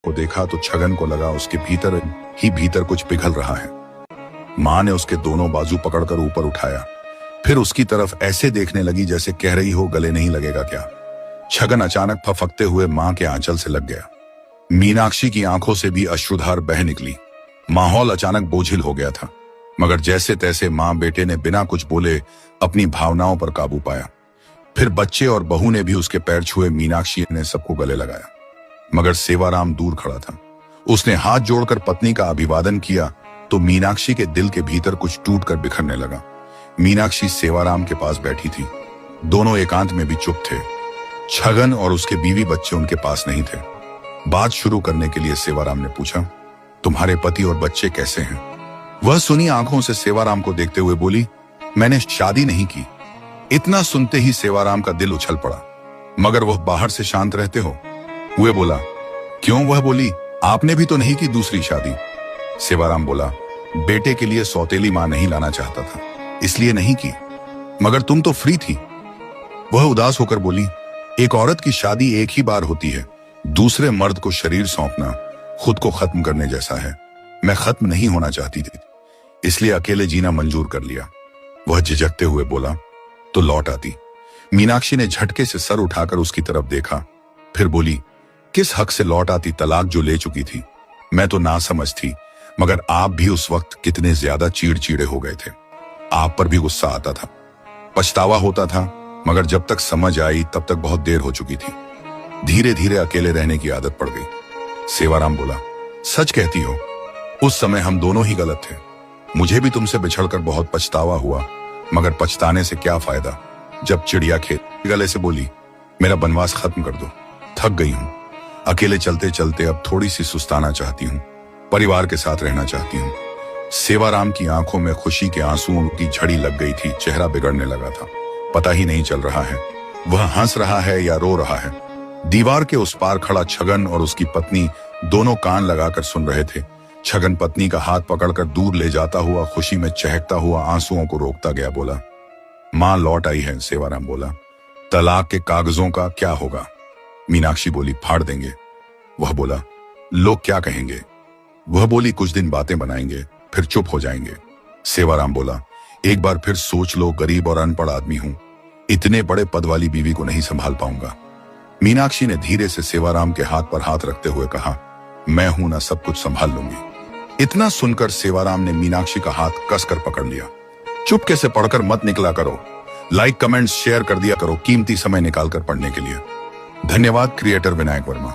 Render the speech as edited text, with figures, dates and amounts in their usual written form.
को देखा तो छगन को लगा उसके भीतर ही भीतर कुछ पिघल रहा है। माँ ने उसके दोनों बाजू पकड़कर ऊपर उठाया, फिर उसकी तरफ ऐसे देखने लगी जैसे कह रही हो गले नहीं लगेगा क्या। छगन अचानक फफकते हुए माँ के आंचल से लग गया। मीनाक्षी की आंखों से भी अश्रुधार बह निकली। माहौल अचानक बोझिल हो गया था, मगर जैसे तैसे माँ बेटे ने बिना कुछ बोले अपनी भावनाओं पर काबू पाया। फिर बच्चे और बहू ने भी उसके पैर छुए। मीनाक्षी ने सबको गले लगाया, मगर सेवाराम दूर खड़ा था। उसने हाथ जोड़कर पत्नी का अभिवादन किया तो मीनाक्षी के दिल के भीतर कुछ टूटकर बिखरने लगा। मीनाक्षी सेवाराम के पास बैठी थी। दोनों एकांत में भी चुप थे। छगन और उसके बीवी बच्चे उनके पास नहीं थे। बात शुरू करने के लिए सेवाराम ने पूछा, तुम्हारे पति और बच्चे कैसे हैं? वह सुनी आंखों से सेवाराम को देखते हुए बोली, मैंने शादी नहीं की। इतना सुनते ही सेवाराम का दिल उछल पड़ा। मगर वह बाहर से शांत रहते हो? वे बोला, क्यों? वह बोली, आपने भी तो नहीं की दूसरी शादी। सेवाराम बोला, बेटे के लिए सौतेली मां नहीं लाना चाहता था, इसलिए नहीं की। मगर तुम तो फ्री थी। वह उदास होकर बोली, एक औरत की शादी एक ही बार होती है। दूसरे मर्द को शरीर सौंपना खुद को खत्म करने जैसा है। मैं खत्म नहीं होना चाहती थी, इसलिए अकेले जीना मंजूर कर लिया। वह झिझकते हुए बोला, तो लौट आती। मीनाक्षी ने झटके से सर उठाकर उसकी तरफ देखा, फिर बोली, किस हक से लौट आती तलाक जो ले चुकी थी? मैं तो ना समझ थी, मगर आप भी उस वक्त कितने ज्यादा चिड़चिड़े हो गए थे। आप पर भी गुस्सा आता था, पछतावा होता था, मगर जब तक समझ आई तब तक बहुत देर हो चुकी थी। धीरे धीरे अकेले रहने की आदत पड़ गई। सेवाराम बोला, सच कहती हो, उस समय हम दोनों ही गलत थे। मुझे भी तुमसे बिछड़कर बहुत पछतावा हुआ, मगर पछताने से क्या फायदा जब चिड़िया खेत। गले से बोली, मेरा बनवास खत्म कर दो, थक गई हूं। अकेले चलते चलते अब थोड़ी सी सुस्ताना चाहती हूँ, परिवार के साथ रहना चाहती हूँ। सेवाराम की आंखों में खुशी के आंसुओं की झड़ी लग गई थी। चेहरा बिगड़ने लगा था, पता ही नहीं चल रहा है वह हंस रहा है या रो रहा है। दीवार के उस पार खड़ा छगन और उसकी पत्नी दोनों कान लगाकर सुन रहे थे। छगन पत्नी का हाथ पकड़कर दूर ले जाता हुआ खुशी में चहकता हुआ आंसुओं को रोकता गया। बोला, मां लौट आई है। सेवाराम बोला, तलाक के कागजों का क्या होगा? मीनाक्षी बोली, फाड़ देंगे। वह बोला, लोग क्या कहेंगे? वह बोली, कुछ दिन बातें बनाएंगे, फिर चुप हो जाएंगे। सेवाराम बोला, एक बार फिर सोच लो, गरीब और अनपढ़ आदमी हूं, इतने बड़े पद वाली बीवी को नहीं संभाल पाऊंगा। मीनाक्षी ने धीरे से सेवाराम के हाथ पर हाथ रखते हुए कहा, मैं हूं ना, सब कुछ संभाल लूंगी। इतना सुनकर सेवाराम ने मीनाक्षी का हाथ कसकर पकड़ लिया। चुपके से पढ़कर मत निकला करो, लाइक कमेंट्स शेयर कर दिया करो, कीमती समय निकालकर पढ़ने के लिए। धन्यवाद क्रिएटर विनायक वर्मा।